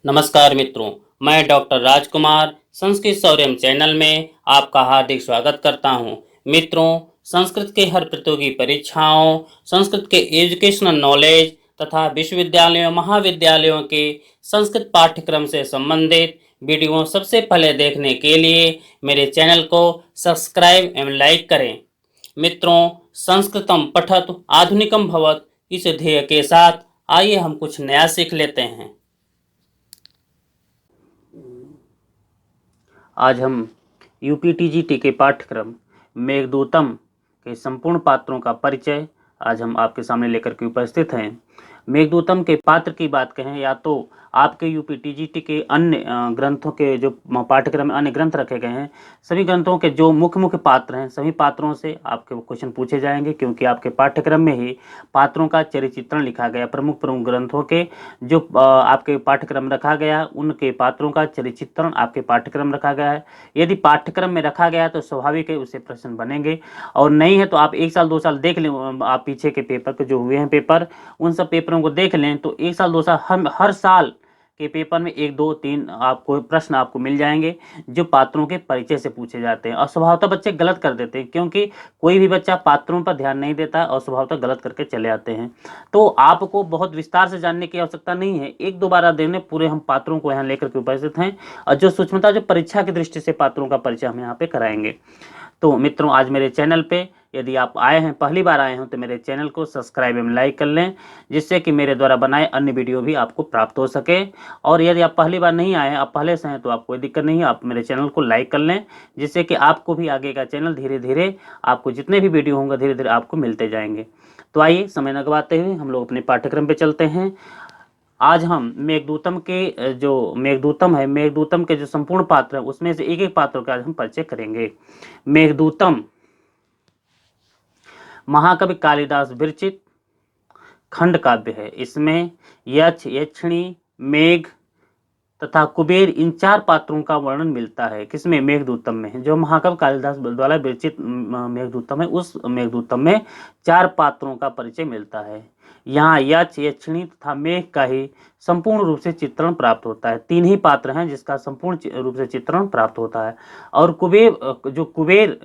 नमस्कार मित्रों, मैं डॉक्टर राजकुमार संस्कृत शौर्यम चैनल में आपका हार्दिक स्वागत करता हूं। मित्रों, संस्कृत के हर प्रतियोगी परीक्षाओं, संस्कृत के एजुकेशनल नॉलेज तथा विश्वविद्यालयों महाविद्यालयों के संस्कृत पाठ्यक्रम से संबंधित वीडियो सबसे पहले देखने के लिए मेरे चैनल को सब्सक्राइब एवं लाइक करें। मित्रों, संस्कृतम पठत आधुनिकम भवत इस ध्येय के साथ आइए हम कुछ नया सीख लेते हैं। आज हम यूपीटीजीटी के पाठ्यक्रम मेघदूतम के संपूर्ण पात्रों का परिचय आज हम आपके सामने लेकर के उपस्थित हैं। मेघदूतम के पात्र की बात कहें या तो आपके यूपीटीजीटी के अन्य ग्रंथों के जो पाठ्यक्रम में अन्य ग्रंथ रखे गए हैं, सभी ग्रंथों के जो मुख्य पात्र हैं, सभी पात्रों से आपके क्वेश्चन पूछे जाएंगे, क्योंकि आपके पाठ्यक्रम में ही पात्रों का चरित्रण लिखा गया। प्रमुख ग्रंथों के जो आपके पाठ्यक्रम रखा गया, उनके पात्रों का चरित्रण आपके पाठ्यक्रम रखा गया है। यदि पाठ्यक्रम में रखा गया तो स्वाभाविक है उससे प्रश्न बनेंगे, और नहीं है तो आप 1 साल 2 साल देख लें, आप पीछे के पेपर के जो हुए हैं पेपर, उन सब पेपरों को देख लें तो 1 साल 2 साल हर साल के पेपर में 1 2 3 आपको प्रश्न आपको मिल जाएंगे जो पात्रों के परिचय से पूछे जाते हैं। और स्वभावतः बच्चे गलत कर देते हैं, क्योंकि कोई भी बच्चा पात्रों पर ध्यान नहीं देता और स्वभावतः गलत करके चले आते हैं। तो आपको बहुत विस्तार से जानने की आवश्यकता नहीं है, 1 2 बार देने पूरे हम पात्रों को यहाँ लेकर के उपस्थित हैं, और जो सूक्ष्मता जो परीक्षा की दृष्टि से पात्रों का परिचय हम यहाँ पे कराएंगे। तो मित्रों, आज मेरे चैनल पे यदि आप आए हैं, पहली बार आए हैं, तो मेरे चैनल को सब्सक्राइब एवं लाइक कर लें, जिससे कि मेरे द्वारा बनाए अन्य वीडियो भी आपको प्राप्त हो सके। और यदि आप पहली बार नहीं आए हैं, आप पहले से हैं, तो आप कोई दिक्कत नहीं है, आप मेरे चैनल को लाइक कर लें, जिससे कि आपको भी आगे का चैनल धीरे धीरे आपको जितने भी वीडियो होंगे धीरे धीरे आपको मिलते जाएंगे। तो आइए समय न गवाते हुए हम लोग अपने पाठ्यक्रम पे चलते हैं। आज हम मेघदूतम के जो मेघदूतम है, मेघदूतम के जो संपूर्ण पात्र है उसमें से एक एक पात्र का आज हम परिचय करेंगे। मेघदूतम महाकवि कालिदास विरचित खंड काव्य है। इसमें यक्ष, यक्षिणी, मेघ तथा कुबेर इन 4 पात्रों का वर्णन मिलता है। किसमें? मेघदूतम में। जो महाकवि कालिदास द्वारा विरचित मेघदूतम है, उस मेघदूतम में 4 पात्रों का परिचय मिलता है। यहाँ यक्ष, यक्षिणी तथा मेघ का ही संपूर्ण रूप से चित्रण प्राप्त होता है। 3 ही पात्र हैं जिसका संपूर्ण रूप से चित्रण प्राप्त होता है। और कुबेर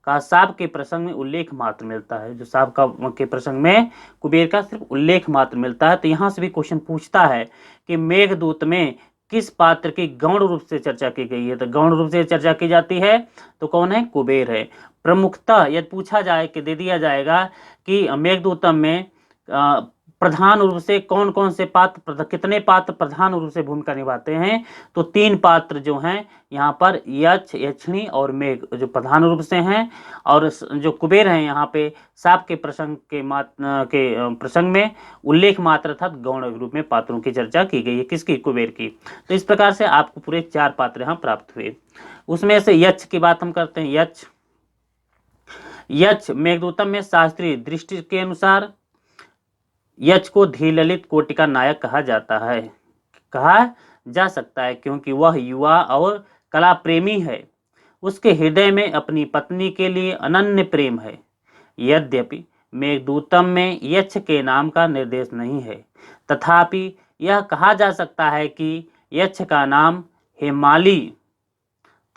का साप के प्रसंग में उल्लेख मात्र मिलता है। जो साप के प्रसंग में कुबेर का सिर्फ उल्लेख मात्र मिलता है। तो यहाँ से भी क्वेश्चन पूछता है कि मेघदूत में किस पात्र की गौण रूप से चर्चा की गई है? तो गौण रूप से चर्चा की जाती है तो कौन है? कुबेर है। प्रमुखता यदि पूछा जाए कि दे दिया जाएगा कि मेघदूतम में प्रधान रूप से कौन कौन से पात्र, कितने पात्र प्रधान रूप से भूमिका निभाते हैं, तो 3 पात्र जो हैं यहाँ पर यक्ष, यक्षिणी और मेघ जो प्रधान रूप से हैं। और जो कुबेर हैं यहाँ पे साप के प्रसंग के प्रसंग में उल्लेख मात्र था, गौण रूप में पात्रों की चर्चा की गई है। किसकी? कुबेर की। तो इस प्रकार से आपको पूरे 4 पात्र यहाँ प्राप्त हुए। उसमें से यक्ष की बात हम करते हैं। यक्ष मेघदूतम में शास्त्रीय दृष्टि के अनुसार यक्ष को धीललित कोटि का नायक कहा जाता है, कहा जा सकता है, क्योंकि वह युवा और कला प्रेमी है। उसके हृदय में अपनी पत्नी के लिए अनन्य प्रेम है। यद्यपि मेघदूतम में यक्ष के नाम का निर्देश नहीं है, तथापि यह कहा जा सकता है कि यक्ष का नाम हेमाली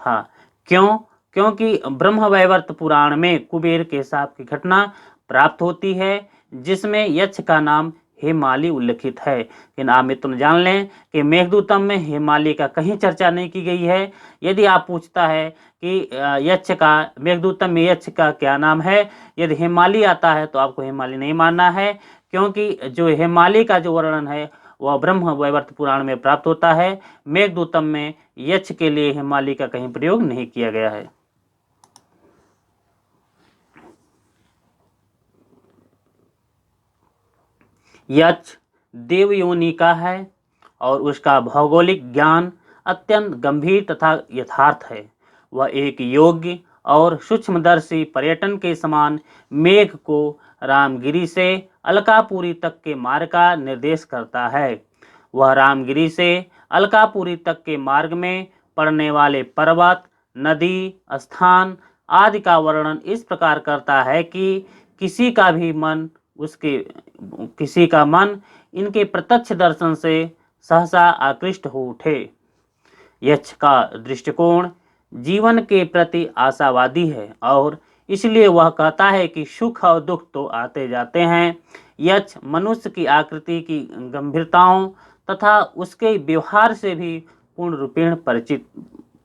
था। क्यों? क्योंकि ब्रह्मवैवर्त पुराण में कुबेर के शाप की घटना प्राप्त होती है, जिसमें यक्ष का नाम हेमाली उल्लेखित है। लेकिन आप मित्र जान लें कि मेघदूतम में हेमाली का कहीं चर्चा नहीं की गई है। यदि आप पूछता है कि यक्ष का, मेघदूतम में यक्ष का क्या नाम है, यदि हेमाली आता है तो आपको हेमाली नहीं मानना है, क्योंकि जो हेमाली का जो वर्णन है वह ब्रह्मवैवर्त पुराण में प्राप्त होता है। मेघदूतम में यक्ष के लिए हेमाली का कहीं प्रयोग नहीं किया गया है। यक्ष देवयोनि का है और उसका भौगोलिक ज्ञान अत्यंत गंभीर तथा यथार्थ है। वह एक योग्य और सूक्ष्मदर्शी पर्यटन के समान मेघ को रामगिरी से अलकापुरी तक के मार्ग का निर्देश करता है। वह रामगिरी से अलकापुरी तक के मार्ग में पड़ने वाले पर्वत, नदी, स्थान आदि का वर्णन इस प्रकार करता है कि किसी का मन इनके प्रत्यक्ष दर्शन से सहसा आकृष्ट हो उठे। यक्ष का दृष्टिकोण जीवन के प्रति आशावादी है और इसलिए वह कहता है कि सुख और दुख तो आते जाते हैं। यक्ष मनुष्य की आकृति की गंभीरताओं तथा उसके व्यवहार से भी पूर्ण रूपेण परिचित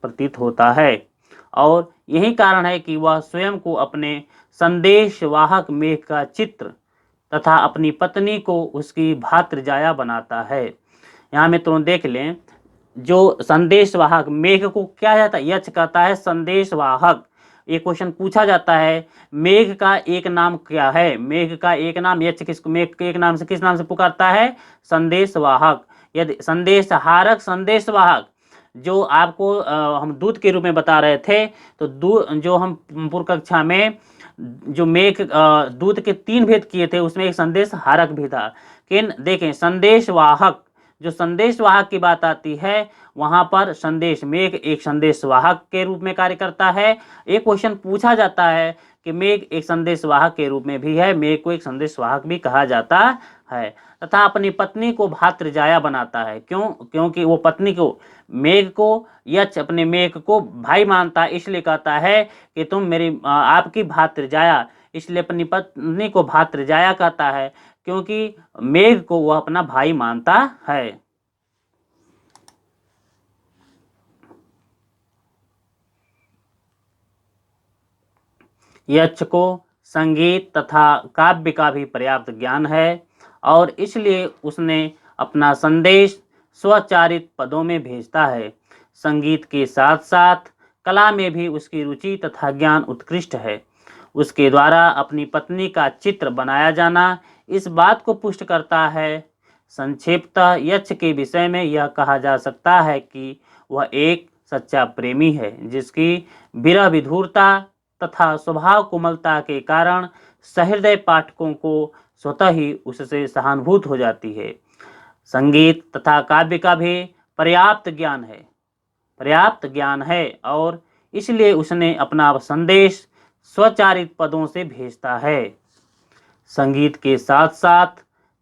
प्रतीत होता है और यही कारण है कि वह स्वयं को अपने संदेशवाहक मेघ का चित्र तथा अपनी पत्नी को उसकी भातृजाया बनाता है। यहाँ मित्रों देख लें, जो संदेशवाहक मेघ को क्या जाता है, यक्ष कहता है संदेशवाहक। एक क्वेश्चन पूछा जाता है मेघ का एक नाम क्या है, मेघ का एक नाम, यक्ष किसको मेघ के एक नाम से किस नाम से पुकारता है, संदेशवाहक। यदि संदेशहारक संदेशवाहक जो आपको हम दूत के रूप में बता रहे थे, तो जो हम पूर्व कक्षा में जो मेघ दूत के 3 भेद किए थे उसमें एक संदेश हारक भी था। लेकिन देखें संदेशवाहक, जो संदेशवाहक की बात आती है वहां पर संदेश मेघ एक संदेशवाहक के रूप में कार्य करता है। एक क्वेश्चन पूछा जाता है कि मेघ एक संदेशवाहक के रूप में भी है, मेघ को एक संदेशवाहक भी कहा जाता है तथा अपनी पत्नी को भातृजाया बनाता है। क्योंकि वो पत्नी को, मेघ को यक्ष अपने मेघ को भाई मानता है, इसलिए कहता है कि तुम मेरी आपकी भातृजाया, इसलिए अपनी पत्नी को भातृजाया कहता है क्योंकि मेघ को वह अपना भाई मानता है। यक्ष को संगीत तथा काव्य का भी पर्याप्त ज्ञान है और इसलिए उसने अपना संदेश स्वचारित पदों में भेजता है। संगीत के साथ साथ कला में भी उसकी रुचि तथा ज्ञान उत्कृष्ट है। उसके द्वारा अपनी पत्नी का चित्र बनाया जाना इस बात को पुष्ट करता है। संक्षेपतः यक्ष के विषय में यह कहा जा सकता है कि वह एक सच्चा प्रेमी है जिसकी विरह विधुरता तथा स्वभाव कोमलता के कारण सहृदय पाठकों को स्वतः ही उससे सहानुभूत हो जाती है। संगीत तथा काव्य का भी पर्याप्त ज्ञान है और इसलिए उसने अपना संदेश स्वचारित पदों से भेजता है। संगीत के साथ साथ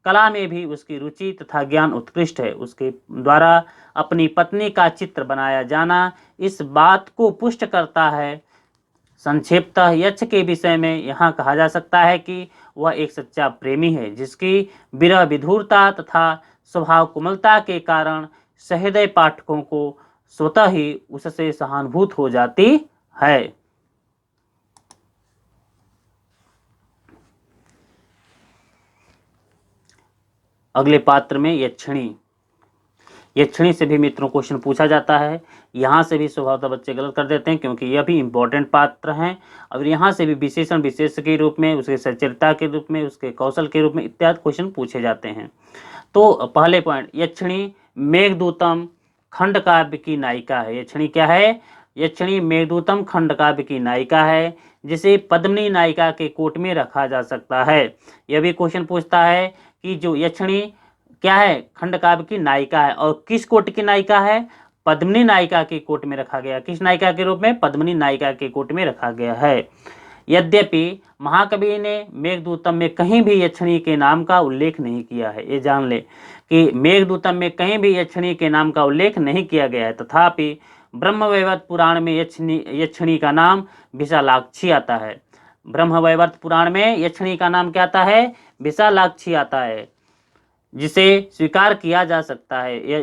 कला में भी उसकी रुचि तथा ज्ञान उत्कृष्ट है। उसके द्वारा अपनी पत्नी का चित्र बनाया जाना इस बात को पुष्ट करता है। संक्षेपतः यक्ष के विषय में यहाँ कहा जा सकता है कि वह एक सच्चा प्रेमी है जिसकी विरह विधुरता तथा स्वभाव कोमलता के कारण सहृदय पाठकों को स्वतः ही उससे सहानुभूत हो जाती है। अगले पात्र में यक्षिणी से भी मित्रों क्वेश्चन पूछा जाता है। यहाँ से भी स्वभावतः बच्चे गलत कर देते हैं क्योंकि यह भी इंपॉर्टेंट पात्र हैं और यहाँ से भी विशेषण विशेष के रूप में, उसके सचरिता के रूप में, उसके कौशल के रूप में इत्यादि क्वेश्चन पूछे जाते हैं। तो पहले पॉइंट, यक्षिणी मेघदूतम खंड काव्य की नायिका है। यक्षिणी क्या है, यक्षिणी मेघदूतम खंड काव्य की नायिका है जिसे पद्मिनी नायिका के कोट में रखा जा सकता है। यह भी क्वेश्चन पूछता है कि जो यक्षिणी क्या है, खंड काव्य की नायिका है और किस कोट की नायिका है, पद्मिनी नायिका के कोट में रखा गया। किस नायिका के रूप में, पद्मिनी नायिका के कोट में रखा गया है। यद्यपि महाकवि ने मेघदूतम में कहीं भी यक्षिणी के नाम का उल्लेख नहीं किया है। ये जान ले कि मेघदूतम में कहीं भी यक्षिणी के नाम का उल्लेख नहीं किया गया है, तथापि ब्रह्मवैवर्त पुराण में यक्षिणी का नाम विशालाक्षी आता है। ब्रह्मवैवर्त पुराण में यक्षिणी का नाम क्या आता है, विशालाक्षी आता है, जिसे स्वीकार किया जा सकता है।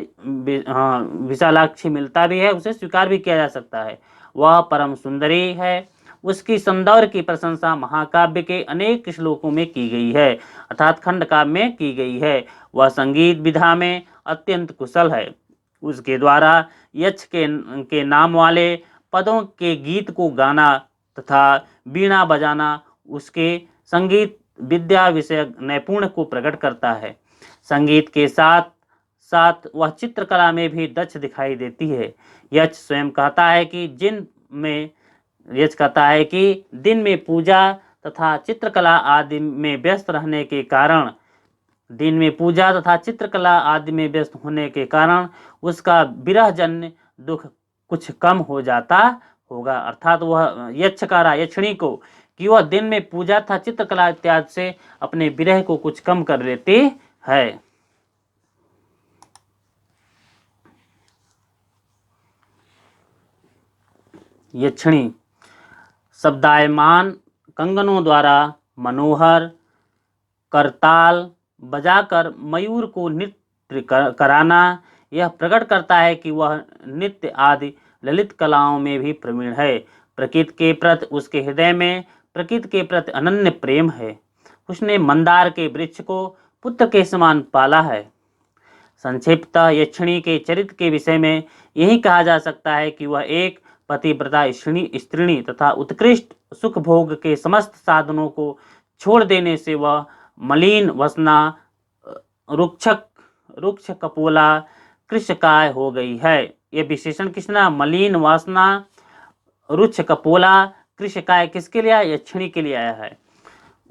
हाँ, विशालाक्षी मिलता भी है, उसे स्वीकार भी किया जा सकता है। वह परम सुंदरी है। उसकी सौंदर्य की प्रशंसा महाकाव्य के अनेक श्लोकों में की गई है, अर्थात खंड काव्य में की गई है। वह संगीत विधा में अत्यंत कुशल है। उसके द्वारा यक्ष के नाम वाले पदों के गीत को गाना तथा वीणा बजाना उसके संगीत विद्या विषयक नैपुण्य को प्रकट करता है। संगीत के साथ साथ वह चित्रकला में भी दक्ष दिखाई देती है। यक्ष स्वयं कहता है कि दिन में पूजा तथा चित्रकला आदि में व्यस्त होने के कारण उसका विरहजन्य दुख कुछ कम हो जाता होगा। अर्थात वह यक्ष कह रहा यक्षिणी को कि वह दिन में पूजा तथा चित्रकला इत्यादि से अपने विरह को कुछ कम कर लेती है। यक्षिणी शब्दायमान कंगनों द्वारा मनोहर करताल बजाकर मयूर को नृत्य कराना यह प्रकट करता है कि वह नृत्य आदि ललित कलाओं में भी प्रवीण है। प्रकृति के प्रति उसके हृदय में प्रकृति के प्रति अनन्य प्रेम है। उसने मंदार के वृक्ष को पुत्र के समान पाला है। संक्षिप्तः यक्षिणी के चरित्र के विषय में यही कहा जा सकता है कि वह एक पतिव्रता स्त्रीणी तथा उत्कृष्ट सुख भोग के समस्त साधनों को छोड़ देने से वह मलिन वसना रुक्ष कपोला कृशकाय हो गई है। यह विशेषण किसना? मलिन वासना रुक्ष कपोला कृशकाय किसके लिए आया? यक्षिणी के लिए आया है।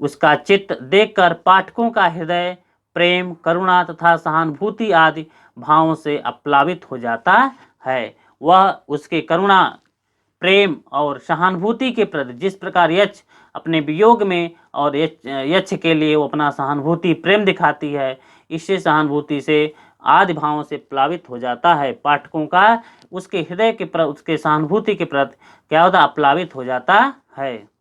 उसका चित्त देखकर पाठकों का हृदय प्रेम करुणा तथा सहानुभूति आदि भावों से अप्लावित हो जाता है। वह उसके करुणा प्रेम और सहानुभूति के प्रति जिस प्रकार यक्ष अपने वियोग में और यक्ष के लिए वो अपना सहानुभूति प्रेम दिखाती है, इससे सहानुभूति से आदि भावों से प्लावित हो जाता है। पाठकों का उसके हृदय के प्रति उसके सहानुभूति के प्रति क्या होता? अप्लावित हो जाता है।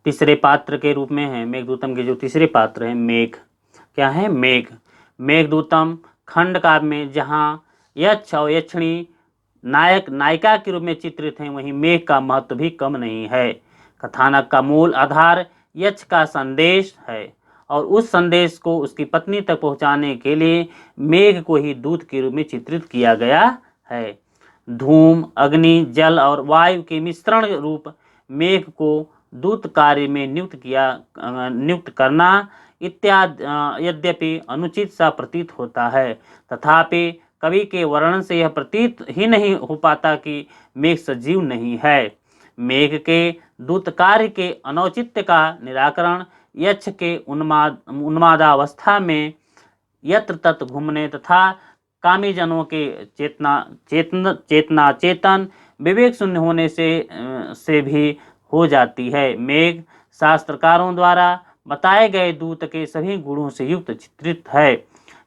तीसरे पात्र के रूप में है मेघदूतम के जो तीसरे पात्र हैं मेघ। क्या है? मेघ। मेघदूतम खंड काव्य में जहाँ यक्ष और यक्षिणी नायक नायिका के रूप में चित्रित हैं, वहीं मेघ का महत्व भी कम नहीं है। कथानक का मूल आधार यक्ष का संदेश है और उस संदेश को उसकी पत्नी तक पहुंचाने के लिए मेघ को ही दूत के रूप में चित्रित किया गया है। धूम अग्नि जल और वायु के मिश्रण रूप मेघ को दूत कार्य में नियुक्त करना इत्यादि यद्यपि अनुचित सा प्रतीत होता है, तथापि कवि के वर्णन से यह प्रतीत ही नहीं हो पाता कि मेघ सजीव नहीं है। मेघ के दूत कार्य के अनौचित्य का निराकरण यक्ष के उन्मादावस्था में यत्र तत्र घूमने तथा कामीजनों के चेतन विवेक शून्य होने से भी हो जाती है। मेघ शास्त्रकारों द्वारा बताए गए दूत के सभी गुणों से युक्त चित्रित है।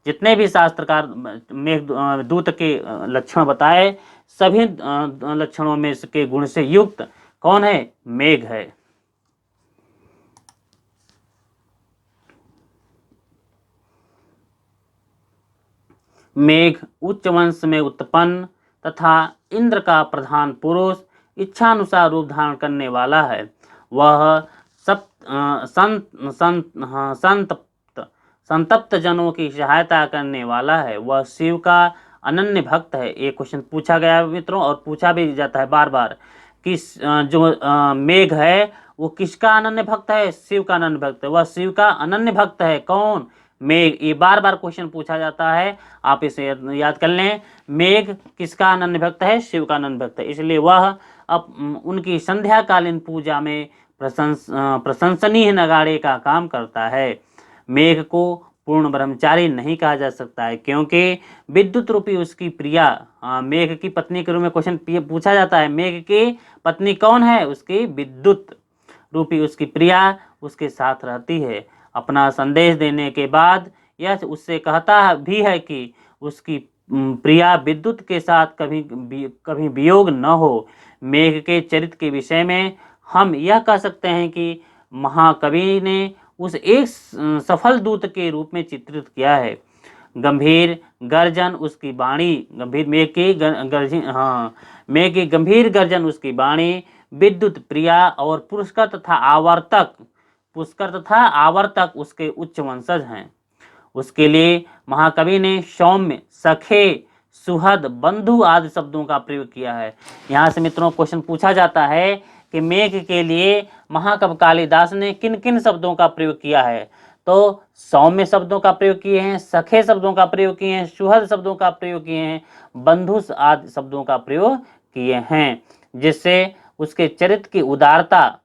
जितने भी शास्त्रकार मेघ दूत के लक्षण बताए, सभी लक्षणों में के गुण से युक्त कौन है? मेघ है। मेघ उच्च वंश में उत्पन्न तथा इंद्र का प्रधान पुरुष इच्छानुसार रूप धारण करने वाला है। वह संतप्त जनों की सहायता करने वाला है। वह शिव का अनन्य भक्त है। एक क्वेश्चन पूछा गया है मित्रों, और पूछा भी जाता है बार बार कि जो मेघ है वो किसका अनन्य भक्त है? शिव का अनन्य भक्त है। वह शिव का अनन्य भक्त है। कौन? मेघ। ये बार बार क्वेश्चन पूछा जाता है, आप इसे याद कर लें। मेघ किसका अनन्य भक्त है? शिव का अनन्य भक्त है। इसलिए वह अब उनकी संध्याकालीन पूजा में प्रशंसनीय नगाड़े का काम करता है। मेघ को पूर्ण ब्रह्मचारी नहीं कहा जा सकता है, क्योंकि विद्युत रूपी उसकी प्रिया मेघ की पत्नी के रूप में क्वेश्चन पूछा जाता है। मेघ की पत्नी कौन है? उसकी विद्युत रूपी उसकी प्रिया उसके साथ रहती है। अपना संदेश देने के बाद यह उससे कहता भी है कि उसकी प्रिया विद्युत के साथ कभी वियोग न हो। मेघ के चरित्र के विषय में हम यह कह सकते हैं कि महाकवि ने उस एक सफल दूत के रूप में चित्रित किया है। गंभीर गर्जन उसकी वाणी, मेघ की गंभीर गर्जन उसकी वाणी, विद्युत प्रिया और पुरस्कार तथा आवर्तक उसके उच्च वंशज हैं। उसके लिए महाकवि ने सौम्य, सखे, सुहद, बंधु आदि शब्दों का प्रयोग किया है। यहाँ से मित्रों क्वेश्चन पूछा जाता है कि मेघ के लिए महाकवि कालिदास ने किन किन शब्दों का प्रयोग किया है? तो सौम्य शब्दों का प्रयोग किए हैं, सखे शब्दों का प्रयोग किए हैं, सुहद शब्दों का प्रयोग किए हैं, बंधु आदि शब्दों का प्रयोग किए हैं, जिससे उसके चरित्र की उदारता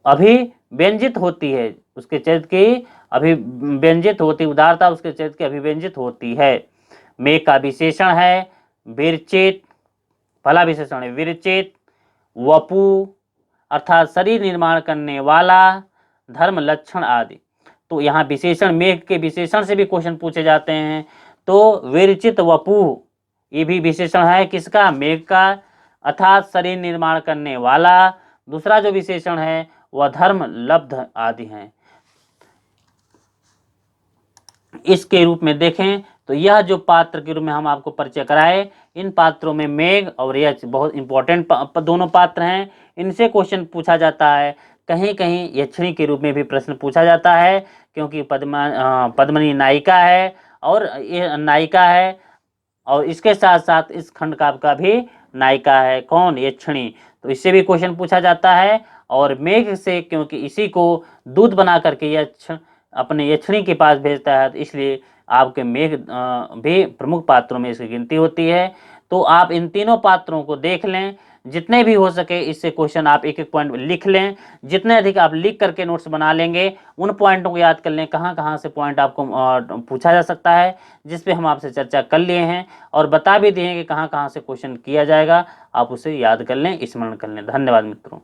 अभिव्यंजित होती है। उसके चरित्र की अभिव्यंजित होती, उदारता उसके चरित्र की अभिव्यंजित होती है। मेघ का विशेषण है विरचित, पहला विशेषण है विरचित, वपु अर्थात शरीर निर्माण करने वाला, धर्म लक्षण आदि। तो यहाँ विशेषण, मेघ के विशेषण से भी क्वेश्चन पूछे जाते हैं। तो विरचित वपु, ये भी विशेषण है किसका? मेघ का, अर्थात शरीर निर्माण करने वाला। दूसरा जो विशेषण है वह धर्म लब्ध आदि हैं। इसके रूप में देखें तो यह जो पात्र के रूप में हम आपको परिचय कराए, इन पात्रों में मेघ और यक्ष बहुत इंपॉर्टेंट दोनों पात्र हैं। इनसे क्वेश्चन पूछा जाता है। कहीं कहीं यक्षिणी के रूप में भी प्रश्न पूछा जाता है, क्योंकि पद्मिनी नायिका है और ये नायिका है, और इसके साथ साथ इस खंड काव्य का भी नायिका है। कौन? यक्षिणी। तो इससे भी क्वेश्चन पूछा जाता है। और मेघ से, क्योंकि इसी को दूध बना करके यक्ष अपने यक्षिणी के पास भेजता है, तो इसलिए आपके मेघ भी प्रमुख पात्रों में इसकी गिनती होती है। तो आप इन तीनों पात्रों को देख लें, जितने भी हो सके इससे क्वेश्चन आप एक एक पॉइंट लिख लें। जितने अधिक आप लिख करके नोट्स बना लेंगे, उन पॉइंटों को याद कर लें कहाँ कहाँ से पॉइंट आपको पूछा जा सकता है, जिस पे हम आपसे चर्चा कर लिए हैं और बता भी दिए हैं कि कहाँ कहाँ से क्वेश्चन किया जाएगा। आप उसे याद कर लें, स्मरण कर लें। धन्यवाद मित्रों।